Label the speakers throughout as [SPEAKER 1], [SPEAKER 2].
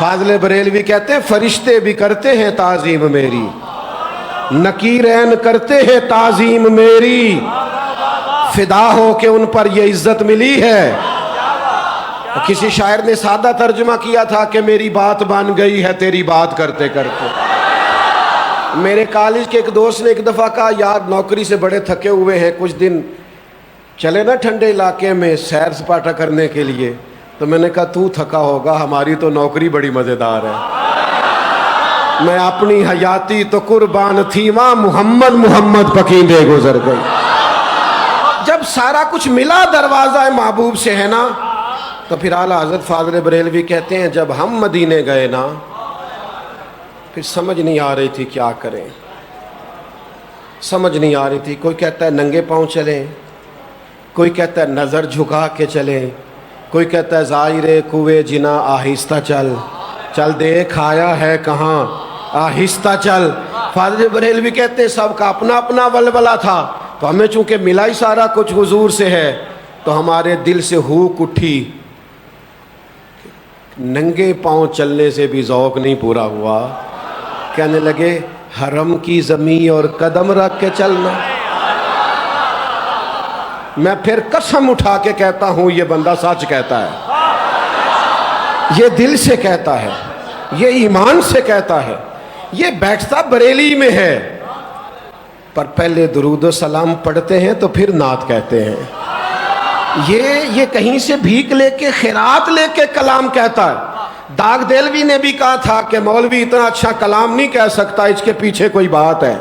[SPEAKER 1] فاضل بریلوی کہتے ہیں فرشتے بھی کرتے ہیں تعظیم میری، نکیرین کرتے ہیں تعظیم میری، فدا ہو کہ ان پر یہ عزت ملی ہے۔ کسی شاعر نے سادہ ترجمہ کیا تھا کہ میری بات بن گئی ہے تیری بات کرتے کرتے۔ میرے کالج کے ایک دوست نے ایک دفعہ کہا یار نوکری سے بڑے تھکے ہوئے ہیں، کچھ دن چلے نا ٹھنڈے علاقے میں سیر سپاٹا کرنے کے لیے۔ تو میں نے کہا تو تھکا ہوگا، ہماری تو نوکری بڑی مزیدار ہے۔ میں اپنی حیاتی تو قربان تھی وہاں محمد محمد پکیندے گزر گئی۔ جب سارا کچھ ملا دروازہ محبوب سے ہے نا، تو پھر اعلیٰ حضرت فاضل بریلوی کہتے ہیں جب ہم مدینے گئے نا پھر سمجھ نہیں آ رہی تھی کیا کریں، سمجھ نہیں آ رہی تھی۔ کوئی کہتا ہے ننگے پاؤں چلیں، کوئی کہتا ہے نظر جھکا کے چلیں، کوئی کہتا ہے ظاہر کوے جنا آہستہ چل، چل دیکھ آیا ہے کہاں آہستہ چل۔ فاضل بریلوی کہتے ہیں سب کا اپنا اپنا ولولہ تھا، تو ہمیں چونکہ ملا ہی سارا کچھ حضور سے ہے تو ہمارے دل سے ہوک اٹھی، ننگے پاؤں چلنے سے بھی ذوق نہیں پورا ہوا۔ کہنے لگے حرم کی زمین اور قدم رکھ کے چلنا۔ میں پھر قسم اٹھا کے کہتا ہوں یہ بندہ سچ کہتا ہے، یہ دل سے کہتا ہے، یہ ایمان سے کہتا ہے، یہ بیٹھتا بریلی میں ہے، پر پہلے درود و سلام پڑھتے ہیں تو پھر نعت کہتے ہیں۔ یہ کہیں سے بھیک لے کے خیرات لے کے کلام کہتا ہے۔ داغ دیلوی نے بھی کہا تھا کہ مولوی اتنا اچھا کلام نہیں کہہ سکتا، اس کے پیچھے کوئی بات ہے۔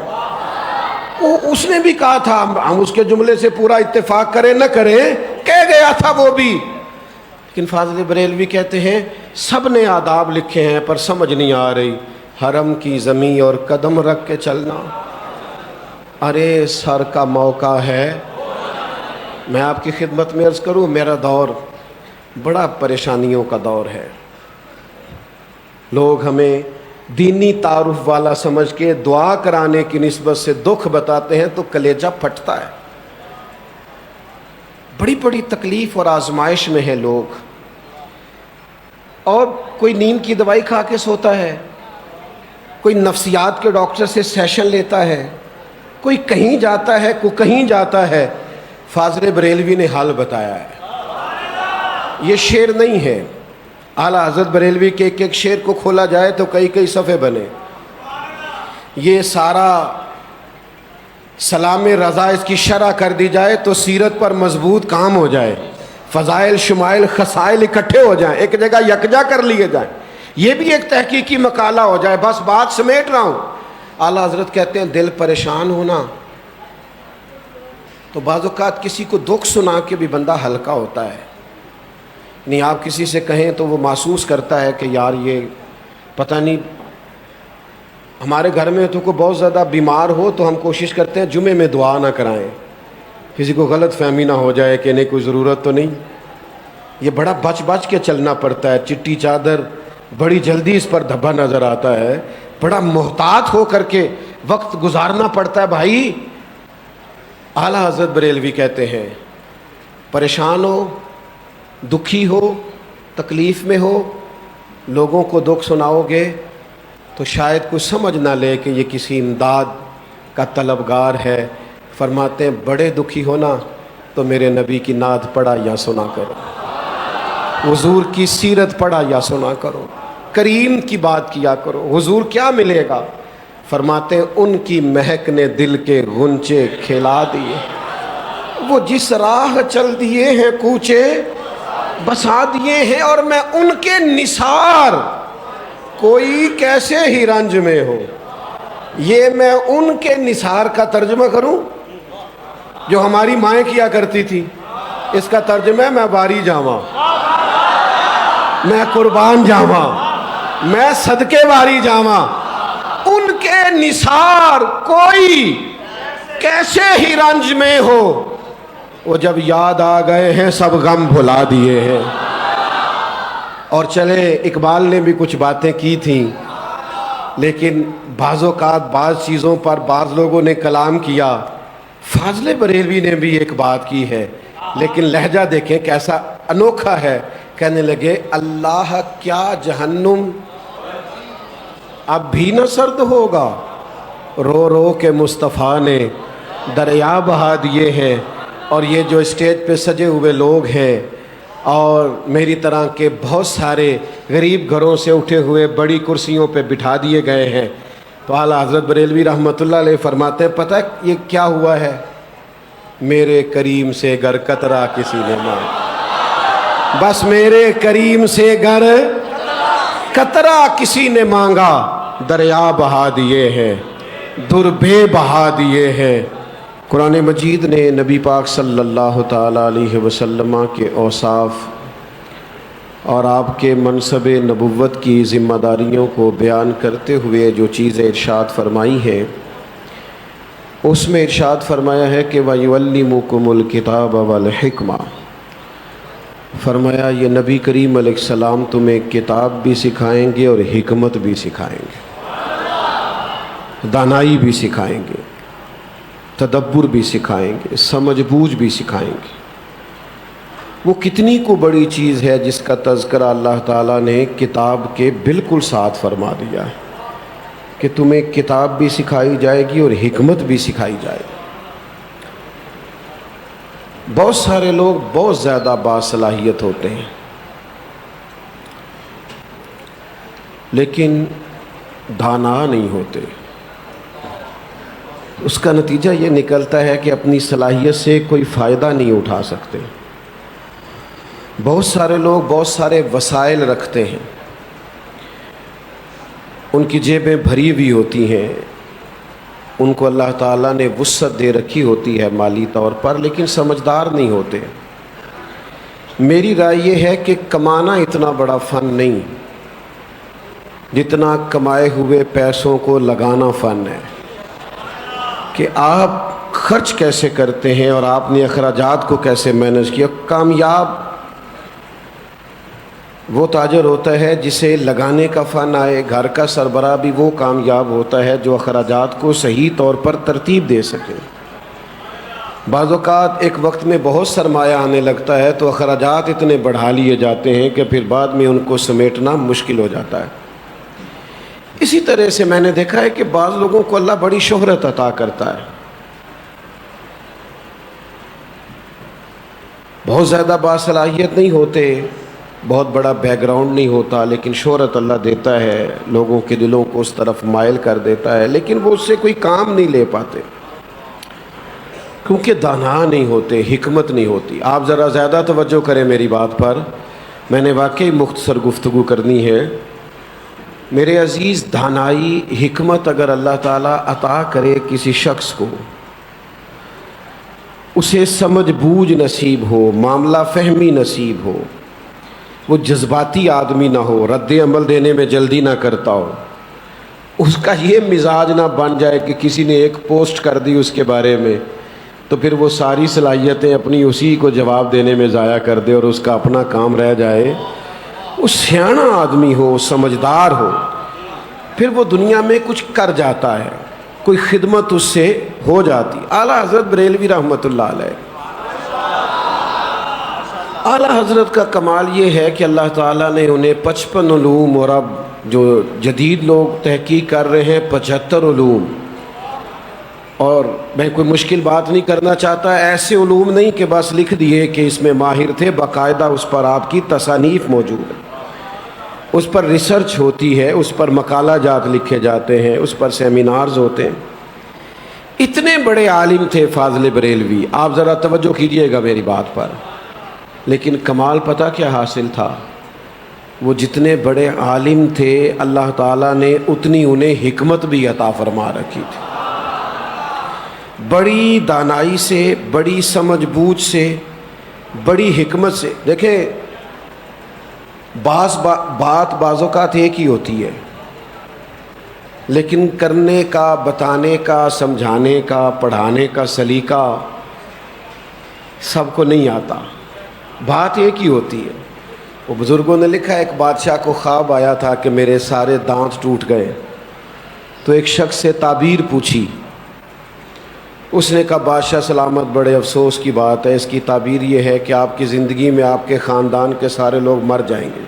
[SPEAKER 1] اس نے بھی کہا تھا، ہم اس کے جملے سے پورا اتفاق کریں نہ کریں، کہہ گیا تھا وہ بھی۔ لیکن فاضل بریلوی کہتے ہیں سب نے آداب لکھے ہیں پر سمجھ نہیں آ رہی، حرم کی زمین اور قدم رکھ کے چلنا۔ ارے سر کا موقع ہے، میں آپ کی خدمت میں عرض کروں میرا دور بڑا پریشانیوں کا دور ہے۔ لوگ ہمیں دینی تعارف والا سمجھ کے دعا کرانے کی نسبت سے دکھ بتاتے ہیں تو کلیجہ پھٹتا ہے۔ بڑی بڑی تکلیف اور آزمائش میں ہے لوگ، اور کوئی نیند کی دوائی کھا کے سوتا ہے، کوئی نفسیات کے ڈاکٹر سے سیشن لیتا ہے، کوئی کہیں جاتا ہے کوئی کہیں جاتا ہے۔ فاضل بریلوی نے حل بتایا ہے، یہ شعر نہیں ہے۔ اعلیٰ حضرت بریلوی کے ایک ایک شعر کو کھولا جائے تو کئی کئی صفحے بنے۔ یہ سارا سلام رضا اس کی شرح کر دی جائے تو سیرت پر مضبوط کام ہو جائے، فضائل شمائل خصائل اکٹھے ہو جائیں، ایک جگہ یکجا کر لیے جائیں، یہ بھی ایک تحقیقی مقالہ ہو جائے۔ بس بات سمیٹ رہا ہوں۔ اعلیٰ حضرت کہتے ہیں دل پریشان ہونا تو بعض اوقات کسی کو دکھ سنا کے بھی بندہ ہلکا ہوتا ہے۔ نہیں آپ کسی سے کہیں تو وہ محسوس کرتا ہے کہ یار یہ پتہ نہیں، ہمارے گھر میں تو کوئی بہت زیادہ بیمار ہو تو ہم کوشش کرتے ہیں جمعے میں دعا نہ کرائیں، کسی کو غلط فہمی نہ ہو جائے کہ نہیں کوئی ضرورت تو نہیں۔ یہ بڑا بچ بچ کے چلنا پڑتا ہے، چٹی چادر بڑی جلدی اس پر دھبا نظر آتا ہے، بڑا محتاط ہو کر کے وقت گزارنا پڑتا ہے بھائی۔ اعلیٰ حضرت بریلوی کہتے ہیں پریشان ہو، دکھی ہو، تکلیف میں ہو، لوگوں کو دکھ سناؤ گے تو شاید کوئی سمجھ نہ لے کہ یہ کسی امداد کا طلبگار ہے۔ فرماتے ہیں بڑے دکھی ہونا تو میرے نبی کی نعت پڑھا یا سنا کرو، حضور کی سیرت پڑھا یا سنا کرو، کریم کی بات کیا کرو۔ حضور کیا ملے گا؟ فرماتے ہیں ان کی مہک نے دل کے غنچے کھلا دیے، وہ جس راہ چل دیے ہیں کوچے بسا دیے ہیں، اور میں ان کے نثار کوئی کیسے ہی رنج میں ہو۔ یہ میں ان کے نثار کا ترجمہ کروں جو ہماری مائیں کیا کرتی تھی، اس کا ترجمہ ہے میں باری جاواں، میں قربان جاواں، میں صدقے باری جاواں، ان کے نثار کوئی کیسے ہی رنج میں ہو۔ وہ جب یاد آ گئے ہیں سب غم بھلا دیے ہیں۔ اور چلے اقبال نے بھی کچھ باتیں کی تھیں، لیکن بعض اوقات بعض چیزوں پر بعض لوگوں نے کلام کیا۔ فاضل بریلوی نے بھی ایک بات کی ہے، لیکن لہجہ دیکھیں کیسا انوکھا ہے۔ کہنے لگے اللہ کیا جہنم اب بھی نہ سرد ہوگا، رو رو کے مصطفیٰ نے دریا بہا دیے ہیں۔ اور یہ جو اسٹیج پہ سجے ہوئے لوگ ہیں اور میری طرح کے بہت سارے غریب گھروں سے اٹھے ہوئے بڑی کرسیوں پہ بٹھا دیے گئے ہیں، تو اعلیٰ حضرت بریلوی رحمۃ اللہ علیہ فرماتے ہیں پتہ یہ کیا ہوا ہے؟ میرے کریم سے گر قطرہ کسی نے مانگا، بس میرے کریم سے گر قطرہ کسی نے مانگا، دریا بہا دیے ہیں، در بے بہا دیے ہیں۔ قرآن مجید نے نبی پاک صلی اللہ تعالیٰ علیہ وسلم کے اوصاف اور آپ کے منصب نبوت کی ذمہ داریوں کو بیان کرتے ہوئے جو چیزیں ارشاد فرمائی ہیں، اس میں ارشاد فرمایا ہے کہ وَيُعَلِّمُكُمُ الْكِتَابَ وَالْحِكْمَةَ، فرمایا یہ نبی کریم علیہ السلام تمہیں کتاب بھی سکھائیں گے اور حکمت بھی سکھائیں گے، دانائی بھی سکھائیں گے، تدبر بھی سکھائیں گے، سمجھ بوجھ بھی سکھائیں گے۔ وہ کتنی کو بڑی چیز ہے جس کا تذکرہ اللہ تعالیٰ نے کتاب کے بالکل ساتھ فرما دیا ہے کہ تمہیں کتاب بھی سکھائی جائے گی اور حکمت بھی سکھائی جائے گی۔ بہت سارے لوگ بہت زیادہ باصلاحیت ہوتے ہیں، لیکن دانا نہیں ہوتے۔ اس کا نتیجہ یہ نکلتا ہے کہ اپنی صلاحیت سے کوئی فائدہ نہیں اٹھا سکتے۔ بہت سارے لوگ بہت سارے وسائل رکھتے ہیں، ان کی جیبیں بھری ہوئی ہوتی ہیں، ان کو اللہ تعالیٰ نے وسعت دے رکھی ہوتی ہے مالی طور پر، لیکن سمجھدار نہیں ہوتے۔ میری رائے یہ ہے کہ کمانا اتنا بڑا فن نہیں جتنا کمائے ہوئے پیسوں کو لگانا فن ہے، کہ آپ خرچ کیسے کرتے ہیں اور آپ نے اخراجات کو کیسے مینج کیا۔ کامیاب وہ تاجر ہوتا ہے جسے لگانے کا فن آئے، گھر کا سربراہ بھی وہ کامیاب ہوتا ہے جو اخراجات کو صحیح طور پر ترتیب دے سکے۔ بعض اوقات ایک وقت میں بہت سرمایہ آنے لگتا ہے تو اخراجات اتنے بڑھا لیے جاتے ہیں کہ پھر بعد میں ان کو سمیٹنا مشکل ہو جاتا ہے۔ اسی طرح سے میں نے دیکھا ہے کہ بعض لوگوں کو اللہ بڑی شہرت عطا کرتا ہے، بہت زیادہ باصلاحیت نہیں ہوتے، بہت بڑا بیک گراؤنڈ نہیں ہوتا، لیکن شہرت اللہ دیتا ہے، لوگوں کے دلوں کو اس طرف مائل کر دیتا ہے، لیکن وہ اس سے کوئی کام نہیں لے پاتے کیونکہ دانا نہیں ہوتے، حکمت نہیں ہوتی۔ آپ ذرا زیادہ توجہ کریں میری بات پر، میں نے واقعی مختصر گفتگو کرنی ہے۔ میرے عزیز، دانائی حکمت اگر اللہ تعالیٰ عطا کرے کسی شخص کو، اسے سمجھ بوجھ نصیب ہو، معاملہ فہمی نصیب ہو، وہ جذباتی آدمی نہ ہو، رد عمل دینے میں جلدی نہ کرتا ہو، اس کا یہ مزاج نہ بن جائے کہ کسی نے ایک پوسٹ کر دی اس کے بارے میں تو پھر وہ ساری صلاحیتیں اپنی اسی کو جواب دینے میں ضائع کر دے اور اس کا اپنا کام رہ جائے۔ وہ سیاںا آدمی ہو، سمجھدار ہو، پھر وہ دنیا میں کچھ کر جاتا ہے، کوئی خدمت اس سے ہو جاتی۔ اعلیٰ حضرت بریلوی رحمۃ اللہ علیہ، اعلیٰ حضرت کا کمال یہ ہے کہ اللہ تعالیٰ نے انہیں 55 علوم، اور اب جو جدید لوگ تحقیق کر رہے ہیں 75 علوم، اور میں کوئی مشکل بات نہیں کرنا چاہتا، ایسے علوم نہیں کہ بس لکھ دیے کہ اس میں ماہر تھے، باقاعدہ اس پر آپ کی تصانیف موجود ہیں، اس پر ریسرچ ہوتی ہے، اس پر مقالہ جات لکھے جاتے ہیں، اس پر سیمینارز ہوتے ہیں۔ اتنے بڑے عالم تھے فاضل بریلوی، آپ ذرا توجہ کیجئے گا میری بات پر، لیکن کمال پتہ کیا حاصل تھا؟ وہ جتنے بڑے عالم تھے اللہ تعالیٰ نے اتنی انہیں حکمت بھی عطا فرما رکھی تھی، بڑی دانائی سے، بڑی سمجھ بوجھ سے، بڑی حکمت سے۔ دیکھیں بات بعض اوقات ایک ہی ہوتی ہے، لیکن کرنے کا، بتانے کا، سمجھانے کا، پڑھانے کا سلیقہ سب کو نہیں آتا، بات ایک ہی ہوتی ہے۔ وہ بزرگوں نے لکھا ہے ایک بادشاہ کو خواب آیا تھا کہ میرے سارے دانت ٹوٹ گئے، تو ایک شخص سے تعبیر پوچھی، اس نے کہا بادشاہ سلامت، بڑے افسوس کی بات ہے، اس کی تعبیر یہ ہے کہ آپ کی زندگی میں آپ کے خاندان کے سارے لوگ مر جائیں گے۔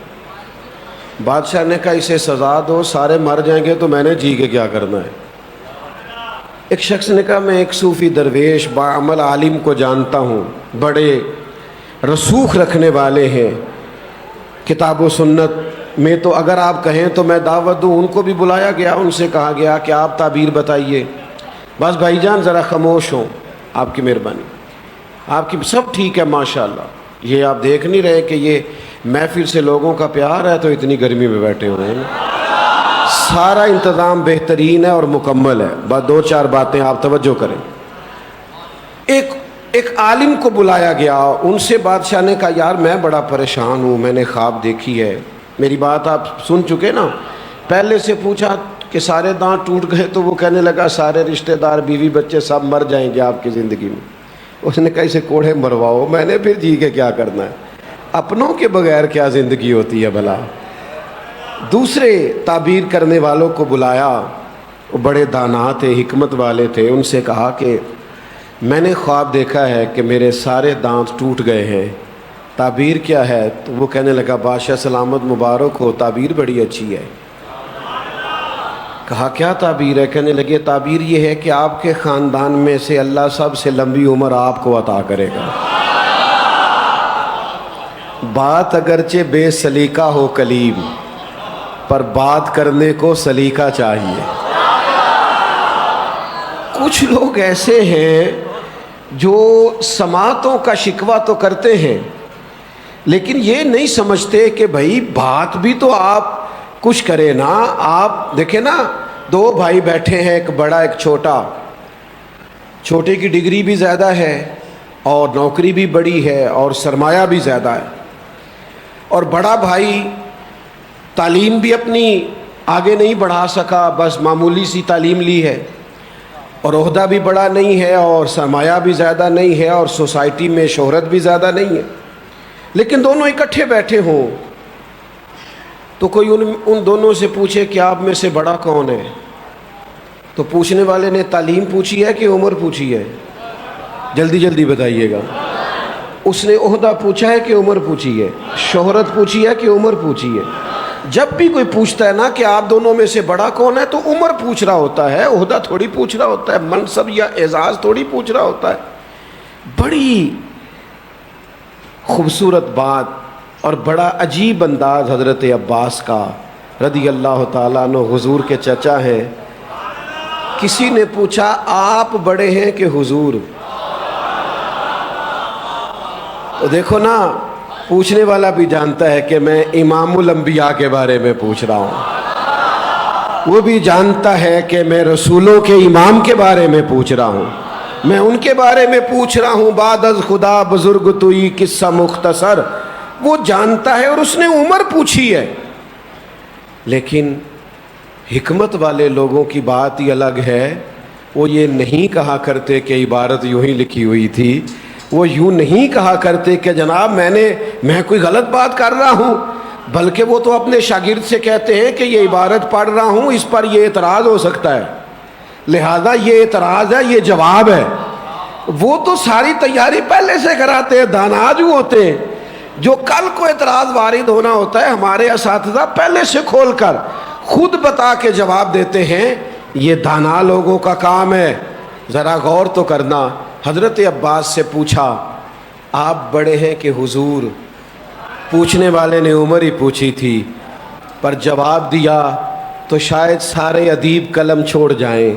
[SPEAKER 1] بادشاہ نے کہا اسے سزا دو، سارے مر جائیں گے تو میں نے جی کے کیا کرنا ہے۔ ایک شخص نے کہا میں ایک صوفی درویش باعمل عالم کو جانتا ہوں، بڑے رسوخ رکھنے والے ہیں کتاب و سنت میں، تو اگر آپ کہیں تو میں دعوت دوں۔ ان کو بھی بلایا گیا، ان سے کہا گیا کہ آپ تعبیر بتائیے۔ بس بھائی جان ذرا خاموش ہوں، آپ کی مہربانی، آپ کی سب ٹھیک ہے ماشاءاللہ۔ یہ آپ دیکھ نہیں رہے کہ یہ محفل سے لوگوں کا پیار ہے تو اتنی گرمی میں بیٹھے ہوئے ہیں؟ سارا انتظام بہترین ہے اور مکمل ہے، بس دو چار باتیں آپ توجہ کریں۔ ایک عالم کو بلایا گیا، ان سے بادشاہ نے کہا یار میں بڑا پریشان ہوں، میں نے خواب دیکھی ہے۔ میری بات آپ سن چکے نا؟ پہلے سے پوچھا کہ سارے دانت ٹوٹ گئے تو وہ کہنے لگا سارے رشتہ دار بیوی بچے سب مر جائیں گے آپ کی زندگی میں۔ اس نے کہا اسے کوڑھے مرواؤ، میں نے پھر جی کے کیا کرنا ہے، اپنوں کے بغیر کیا زندگی ہوتی ہے بھلا۔ دوسرے تعبیر کرنے والوں کو بلایا، وہ بڑے دانا تھے، حکمت والے تھے۔ ان سے کہا کہ میں نے خواب دیکھا ہے کہ میرے سارے دانت ٹوٹ گئے ہیں، تعبیر کیا ہے؟ تو وہ کہنے لگا بادشاہ سلامت مبارک ہو، تعبیر بڑی اچھی ہے۔ کہا کیا تعبیر ہے؟ کہنے لگے تعبیر یہ ہے کہ آپ کے خاندان میں سے اللہ سب سے لمبی عمر آپ کو عطا کرے گا۔ بات اگرچہ بے سلیقہ ہو کلیم، پر بات کرنے کو سلیقہ چاہیے۔ کچھ لوگ ایسے ہیں جو سماعتوں کا شکوہ تو کرتے ہیں لیکن یہ نہیں سمجھتے کہ بھائی بات بھی تو آپ کچھ کرے نا۔ آپ دیکھیں نا، دو بھائی بیٹھے ہیں، ایک بڑا ایک چھوٹا، چھوٹے کی ڈگری بھی زیادہ ہے اور نوکری بھی بڑی ہے اور سرمایہ بھی زیادہ ہے، اور بڑا بھائی تعلیم بھی اپنی آگے نہیں بڑھا سکا، بس معمولی سی تعلیم لی ہے، اور عہدہ بھی بڑا نہیں ہے اور سرمایہ بھی زیادہ نہیں ہے اور سوسائٹی میں شہرت بھی زیادہ نہیں ہے، لیکن دونوں اکٹھے بیٹھے ہوں تو کوئی ان دونوں سے پوچھے کہ آپ میں سے بڑا کون ہے؟ تو پوچھنے والے نے تعلیم پوچھی ہے کہ عمر پوچھی ہے؟ جلدی جلدی بتائیے گا۔ اس نے عہدہ پوچھا ہے کہ عمر پوچھی ہے؟ شہرت پوچھی ہے کہ عمر پوچھی ہے؟ جب بھی کوئی پوچھتا ہے نا کہ آپ دونوں میں سے بڑا کون ہے تو عمر پوچھ رہا ہوتا ہے، عہدہ تھوڑی پوچھ رہا ہوتا ہے، منصب یا اعزاز تھوڑی پوچھ رہا ہوتا ہے۔ بڑی خوبصورت بات اور بڑا عجیب انداز حضرت عباس کا رضی اللہ تعالیٰ عنہ، حضور کے چچا ہیں۔ کسی نے پوچھا آپ بڑے ہیں کہ حضور؟ تو دیکھو نا، پوچھنے والا بھی جانتا ہے کہ میں امام الانبیاء کے بارے میں پوچھ رہا ہوں، وہ بھی جانتا ہے کہ میں رسولوں کے امام کے بارے میں پوچھ رہا ہوں، میں ان کے بارے میں پوچھ رہا ہوں۔ بعد از خدا بزرگ توئی قصہ مختصر، وہ جانتا ہے اور اس نے عمر پوچھی ہے۔ لیکن حکمت والے لوگوں کی بات ہی الگ ہے، وہ یہ نہیں کہا کرتے کہ عبارت یوں ہی لکھی ہوئی تھی، وہ یوں نہیں کہا کرتے کہ جناب میں کوئی غلط بات کر رہا ہوں، بلکہ وہ تو اپنے شاگرد سے کہتے ہیں کہ یہ عبارت پڑھ رہا ہوں، اس پر یہ اعتراض ہو سکتا ہے، لہذا یہ اعتراض ہے، یہ جواب ہے۔ وہ تو ساری تیاری پہلے سے کراتے ہیں، دانا جو ہوتے ہیں، جو کل کو اعتراض وارد ہونا ہوتا ہے ہمارے اساتذہ پہلے سے کھول کر خود بتا کے جواب دیتے ہیں۔ یہ دانا لوگوں کا کام ہے۔ ذرا غور تو کرنا، حضرت عباس سے پوچھا آپ بڑے ہیں کہ حضور؟ پوچھنے والے نے عمر ہی پوچھی تھی، پر جواب دیا تو شاید سارے ادیب قلم چھوڑ جائیں،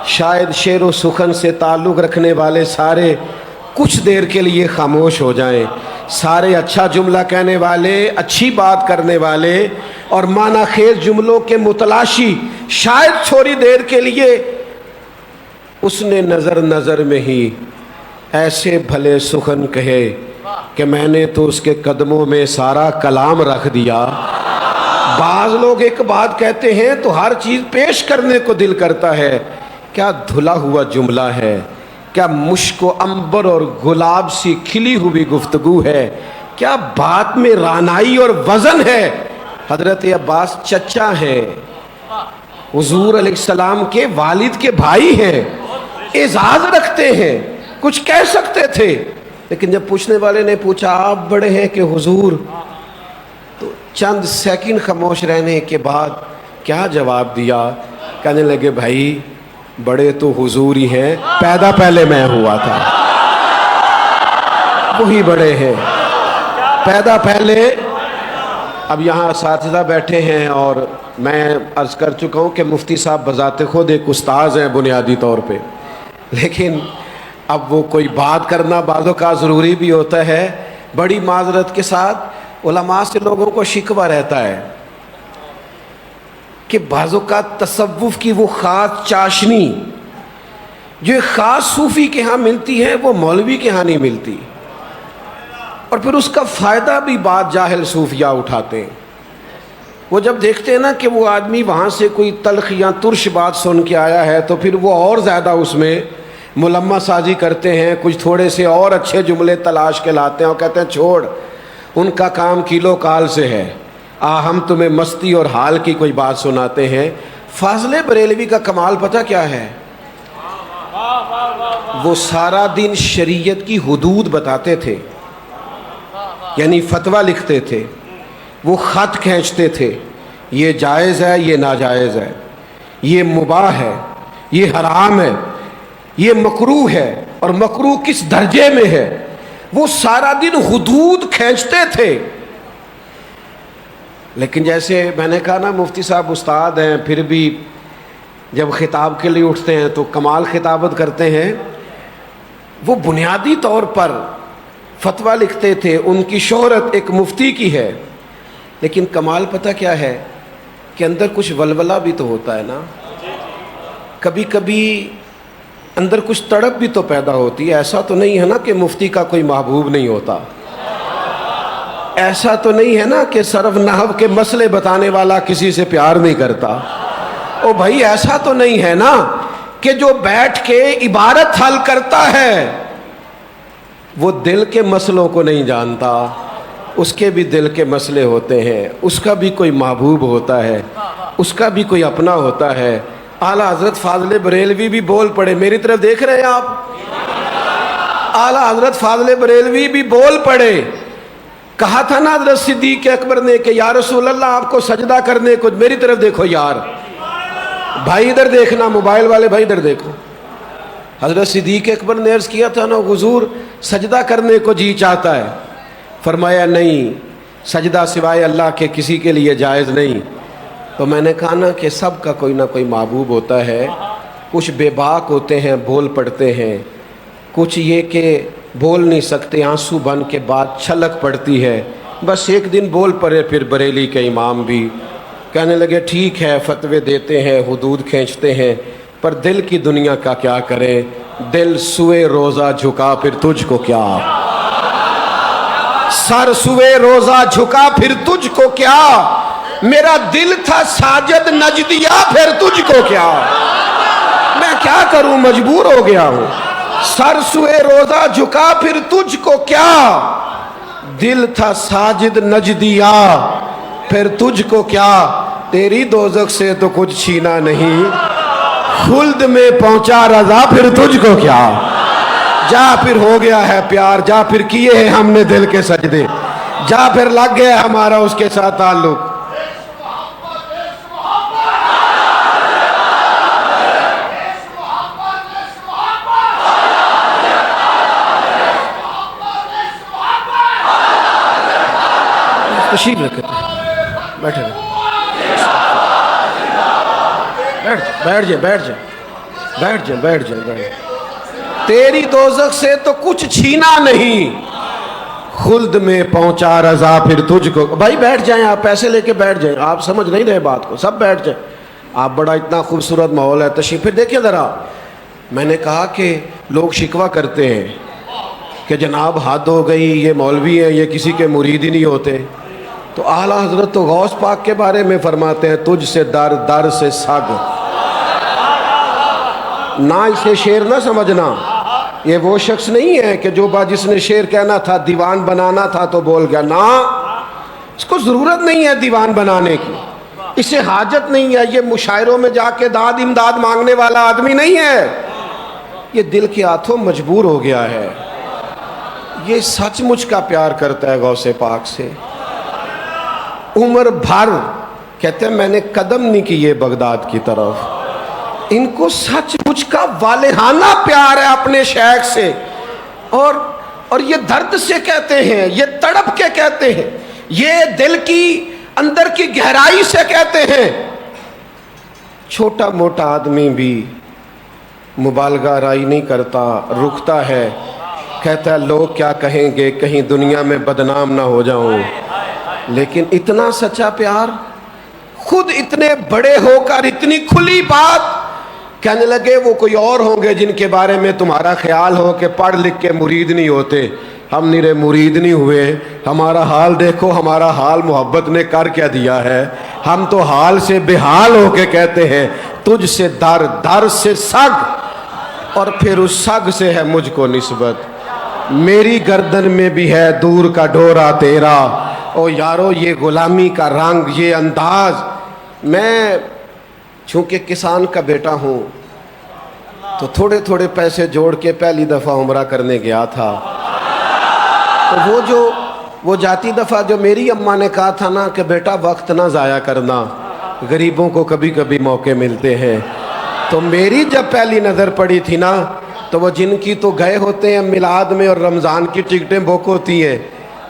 [SPEAKER 1] شاید شعر و سخن سے تعلق رکھنے والے سارے کچھ دیر کے لیے خاموش ہو جائیں، سارے اچھا جملہ کہنے والے، اچھی بات کرنے والے اور معنی خیز جملوں کے متلاشی شاید تھوڑی دیر کے لیے۔ اس نے نظر میں ہی ایسے بھلے سخن کہے کہ میں نے تو اس کے قدموں میں سارا کلام رکھ دیا۔ بعض لوگ ایک بات کہتے ہیں تو ہر چیز پیش کرنے کو دل کرتا ہے، کیا دھلا ہوا جملہ ہے، کیا مشک و عنبر اور گلاب سی کھلی ہوئی گفتگو ہے، کیا بات میں رانائی اور وزن ہے۔ حضرت عباس چچا ہیں، حضور علیہ السلام کے والد کے بھائی ہیں، اعزاز رکھتے ہیں، کچھ کہہ سکتے تھے، لیکن جب پوچھنے والے نے پوچھا آپ بڑے ہیں کہ حضور، تو چند سیکنڈ خاموش رہنے کے بعد کیا جواب دیا؟ کہنے لگے بھائی بڑے تو حضور ہی ہیں، پیدا پہلے میں ہوا تھا، وہی بڑے ہیں، پیدا پہلے۔ اب یہاں اساتذہ بیٹھے ہیں اور میں عرض کر چکا ہوں کہ مفتی صاحب بذات خود ایک استاذ ہیں بنیادی طور پہ، لیکن اب وہ کوئی بات کرنا بعض اوقات ضروری بھی ہوتا ہے۔ بڑی معذرت کے ساتھ علماء سے لوگوں کو شکوہ رہتا ہے کہ بعض اوقات تصوف کی وہ خاص چاشنی جو ایک خاص صوفی کے ہاں ملتی ہے وہ مولوی کے ہاں نہیں ملتی، اور پھر اس کا فائدہ بھی بعض جاہل صوفیاء اٹھاتے ہیں۔ وہ جب دیکھتے ہیں نا کہ وہ آدمی وہاں سے کوئی تلخ یا ترش بات سن کے آیا ہے تو پھر وہ اور زیادہ اس میں ملمہ سازی کرتے ہیں، کچھ تھوڑے سے اور اچھے جملے تلاش کے لاتے ہیں اور کہتے ہیں چھوڑ، ان کا کام کیلو کال سے ہے، ہم تمہیں مستی اور حال کی کوئی بات سناتے ہیں۔ فاضل بریلوی کا کمال پتہ کیا ہے؟ وہ سارا دن شریعت کی حدود بتاتے تھے، یعنی فتویٰ لکھتے تھے، وہ خط کھینچتے تھے، یہ جائز ہے، یہ ناجائز ہے، یہ مباح ہے، یہ حرام ہے، یہ مکروہ ہے، اور مکروہ کس درجے میں ہے۔ وہ سارا دن حدود کھینچتے تھے۔ لیکن جیسے میں نے کہا نا مفتی صاحب استاد ہیں، پھر بھی جب خطاب کے لیے اٹھتے ہیں تو کمال خطابت کرتے ہیں۔ وہ بنیادی طور پر فتویٰ لکھتے تھے، ان کی شہرت ایک مفتی کی ہے، لیکن کمال پتہ کیا ہے کہ اندر کچھ ولولہ بھی تو ہوتا ہے نا، کبھی کبھی اندر کچھ تڑپ بھی تو پیدا ہوتی ہے۔ ایسا تو نہیں ہے نا کہ مفتی کا کوئی محبوب نہیں ہوتا، ایسا تو نہیں ہے نا کہ صرف نحو کے مسئلے بتانے والا کسی سے پیار نہیں کرتا۔ او بھائی ایسا تو نہیں ہے نا کہ جو بیٹھ کے عبارت حل کرتا ہے وہ دل کے مسئلوں کو نہیں جانتا، اس کے بھی دل کے مسئلے ہوتے ہیں، اس کا بھی کوئی محبوب ہوتا ہے، اس کا بھی کوئی اپنا ہوتا ہے۔ اعلیٰ حضرت فاضل بریلوی بھی بول پڑے، میری طرف دیکھ رہے ہیں آپ؟ اعلیٰ حضرت فاضل بریلوی بھی بول پڑے۔ کہا تھا نا حضرت صدیق اکبر نے کہ یا رسول اللہ آپ کو سجدہ کرنے کو، میری طرف دیکھو یار، بھائی ادھر دیکھنا، موبائل والے بھائی ادھر دیکھو۔ حضرت صدیق اکبر نے عرض کیا تھا نا حضور سجدہ کرنے کو جی چاہتا ہے، فرمایا نہیں، سجدہ سوائے اللہ کے کسی کے لیے جائز نہیں۔ تو میں نے کہا نا کہ سب کا کوئی نہ کوئی محبوب ہوتا ہے، کچھ بے باک ہوتے ہیں بول پڑتے ہیں، کچھ یہ کہ بول نہیں سکتے، آنسو بن کے بات چھلک پڑتی ہے، بس ایک دن بول پڑے۔ پھر بریلی کے امام بھی کہنے لگے ٹھیک ہے فتوے دیتے ہیں، حدود کھینچتے ہیں، پر دل کی دنیا کا کیا کریں، دل سوئے روزہ جھکا پھر تجھ کو کیا، سر سوئے روزہ جھکا پھر تجھ کو کیا، میرا دل تھا ساجد نجدیا پھر تجھ کو کیا، میں کیا کروں مجبور ہو گیا ہوں، سر سوئے روزہ جھکا پھر تجھ کو کیا، دل تھا ساجد نجدیا پھر تجھ کو کیا، تیری دوزخ سے تو کچھ چھینا نہیں، خلد میں پہنچا رضا پھر تجھ کو کیا، جا پھر ہو گیا ہے پیار، جا پھر کیے ہیں ہم نے دل کے سجدے، جا پھر لگ گیا ہمارا اس کے ساتھ تعلق۔ تشریف رکھتے بیٹھے رہے، بیٹھ جائیں بیٹھ جائیں بیٹھ جائیں بیٹھ جائیں بیٹھ جائیں۔ تیری دوزخ سے تو کچھ چھینا نہیں، خلد میں پہنچا رضا پھر تجھ کو۔ بھائی بیٹھ جائیں، آپ پیسے لے کے بیٹھ جائیں، آپ سمجھ نہیں رہے بات کو، سب بیٹھ جائیں۔ آپ بڑا اتنا خوبصورت ماحول ہے، تشریف پھر دیکھیں ذرا۔ میں نے کہا کہ لوگ شکوہ کرتے ہیں کہ جناب حد ہو گئی، یہ مولوی ہیں، یہ کسی کے مرید ہی نہیں ہوتے۔ تو اعلیٰ حضرت تو غوث پاک کے بارے میں فرماتے ہیں تجھ سے در در سے سگ، نہ اسے شعر نہ سمجھنا، یہ وہ شخص نہیں ہے کہ جو جس نے شعر کہنا تھا دیوان بنانا تھا تو بول گیا، نہ، اس کو ضرورت نہیں ہے دیوان بنانے کی، اسے حاجت نہیں ہے، یہ مشاعروں میں جا کے داد امداد مانگنے والا آدمی نہیں ہے، یہ دل کے ہاتھوں مجبور ہو گیا ہے، یہ سچ مچ کا پیار کرتا ہے غوث پاک سے۔ عمر بھر کہتے ہیں میں نے قدم نہیں کیے بغداد کی طرف. ان کو سچ مچ کا والہانہ پیار ہے اپنے شیخ سے, اور یہ درد سے کہتے ہیں, یہ تڑپ کے کہتے ہیں, یہ دل کی اندر کی گہرائی سے کہتے ہیں. چھوٹا موٹا آدمی بھی مبالغہ رائی نہیں کرتا, رکتا ہے, کہتا ہے لوگ کیا کہیں گے, کہیں دنیا میں بدنام نہ ہو جاؤں. لیکن اتنا سچا پیار, خود اتنے بڑے ہو کر اتنی کھلی بات کہنے لگے وہ کوئی اور ہوں گے جن کے بارے میں تمہارا خیال ہو کہ پڑھ لکھ کے مرید نہیں ہوتے. ہم نیرے مرید نہیں ہوئے, ہمارا حال دیکھو, ہمارا حال محبت نے کر کیا دیا ہے. ہم تو حال سے بحال ہو کے کہتے ہیں تجھ سے در, در سے سگ, اور پھر اس سگ سے ہے مجھ کو نسبت. میری گردن میں بھی ہے دور کا ڈورا تیرا. او یارو یہ غلامی کا رنگ, یہ انداز. میں چونکہ کسان کا بیٹا ہوں تو تھوڑے تھوڑے پیسے جوڑ کے پہلی دفعہ عمرہ کرنے گیا تھا. تو وہ جاتی دفعہ جو میری اماں نے کہا تھا نا کہ بیٹا وقت نہ ضائع کرنا, غریبوں کو کبھی کبھی موقع ملتے ہیں, تو میری جب پہلی نظر پڑی تھی نا تو وہ جن کی تو گئے ہوتے ہیں میلاد میں اور رمضان کی ٹکٹیں بک ہوتی ہیں,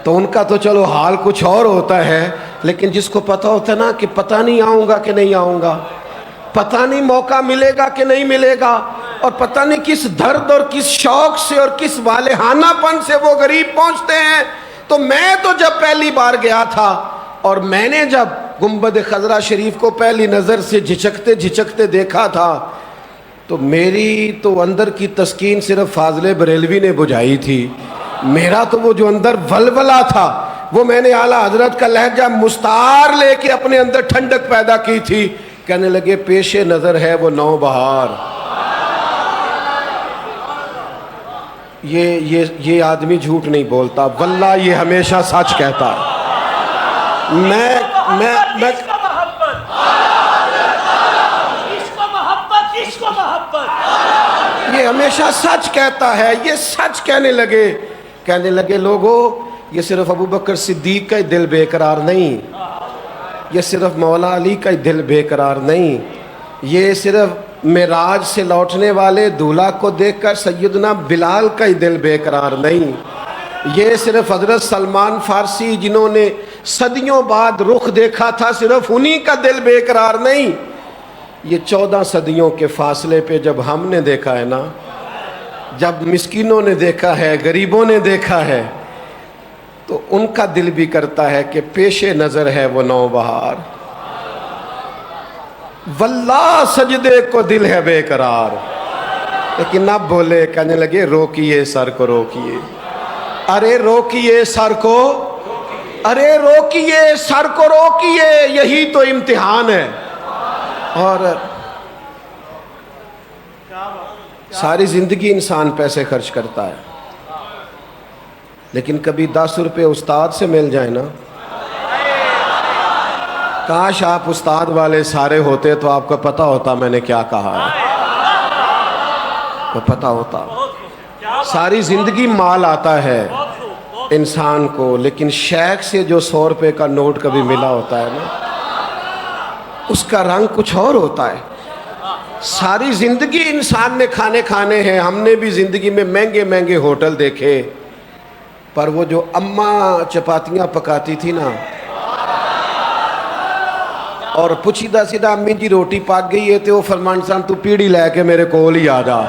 [SPEAKER 1] تو ان کا تو چلو حال کچھ اور ہوتا ہے, لیکن جس کو پتہ ہوتا ہے نا کہ پتہ نہیں آؤں گا کہ نہیں آؤں گا, پتہ نہیں موقع ملے گا کہ نہیں ملے گا, اور پتہ نہیں کس درد اور کس شوق سے اور کس والہانہ پن سے وہ غریب پہنچتے ہیں. تو میں تو جب پہلی بار گیا تھا اور میں نے جب گنبد خضرا شریف کو پہلی نظر سے جھچکتے جھچکتے دیکھا تھا تو میری تو اندر کی تسکین صرف فاضل بریلوی نے بجھائی تھی. میرا تو وہ جو اندر ولولہ تھا وہ میں نے اعلیٰ حضرت کا لہجہ مستعار لے کے اپنے اندر ٹھنڈک پیدا کی تھی. کہنے لگے پیش نظر ہے وہ نو بہار. یہ آدمی جھوٹ نہیں بولتا, واللہ یہ ہمیشہ سچ کہتا ہے. یہ ہمیشہ سچ کہتا ہے. یہ سچ کہنے لگے لوگوں, یہ صرف ابو بکر صدیق کا ہی دل بے قرار نہیں, یہ صرف مولا علی کا ہی دل بے قرار نہیں, یہ صرف معراج سے لوٹنے والے دولہا کو دیکھ کر سیدنا بلال کا ہی دل بے قرار نہیں, یہ صرف حضرت سلمان فارسی جنہوں نے صدیوں بعد رخ دیکھا تھا صرف انہی کا دل بے قرار نہیں. یہ 14 صدیوں کے فاصلے پہ جب ہم نے دیکھا ہے نا, جب مسکینوں نے دیکھا ہے, غریبوں نے دیکھا ہے, تو ان کا دل بھی کرتا ہے کہ پیش نظر ہے وہ نو بہار. واللہ سجدے کو دل ہے بے قرار. لیکن اب بولے, کہنے لگے روکیے سر کو روکیے, ارے روکیے سر کو, ارے روکیے سر کو روکیے, یہی تو امتحان ہے. اور ساری زندگی انسان پیسے خرچ کرتا ہے, لیکن کبھی 10 روپے استاد سے مل جائے نا, کاش آپ استاد والے سارے ہوتے تو آپ کو پتہ ہوتا میں نے کیا کہا ہے, تو پتہ ہوتا. ساری زندگی مال آتا ہے انسان کو, لیکن شیخ سے جو 100 روپے کا نوٹ کبھی ملا ہوتا ہے نا, اس کا رنگ کچھ اور ہوتا ہے. ساری زندگی انسان نے کھانے ہیں, ہم نے بھی زندگی میں مہنگے مہنگے ہوٹل دیکھے, پر وہ جو اماں چپاتیاں پکاتی تھی نا, اور پوچھیدہ سیدھا امی جی روٹی پک گئی ہے تو وہ فرمان سان تو پیڑی لے کے میرے کول ہی آ جا,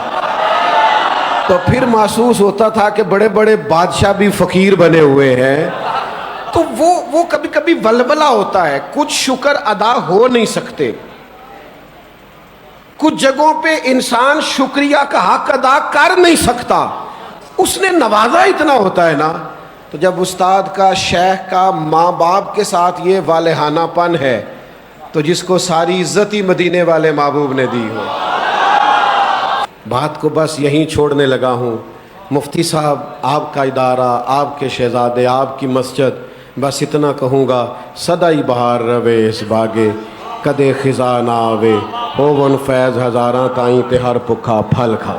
[SPEAKER 1] تو پھر محسوس ہوتا تھا کہ بڑے بڑے بادشاہ بھی فقیر بنے ہوئے ہیں. تو وہ کبھی کبھی ولولہ ہوتا ہے, کچھ شکر ادا ہو نہیں سکتے, کچھ جگہوں پہ انسان شکریہ کا حق ادا کر نہیں سکتا, اس نے نوازا اتنا ہوتا ہے نا. تو جب استاد کا, شیخ کا, ماں باپ کے ساتھ یہ والہانہ پن ہے, تو جس کو ساری عزت ہی مدینے والے محبوب نے دی ہو. بات کو بس یہیں چھوڑنے لگا ہوں. مفتی صاحب, آپ کا ادارہ, آپ کے شہزادے, آپ کی مسجد, بس اتنا کہوں گا, سدا ہی بہار روے اس باغے, کدے خزاں نہ آوے, ہو ون فیض ہزاراں تائیں تے ہر پکھا پھل کھا.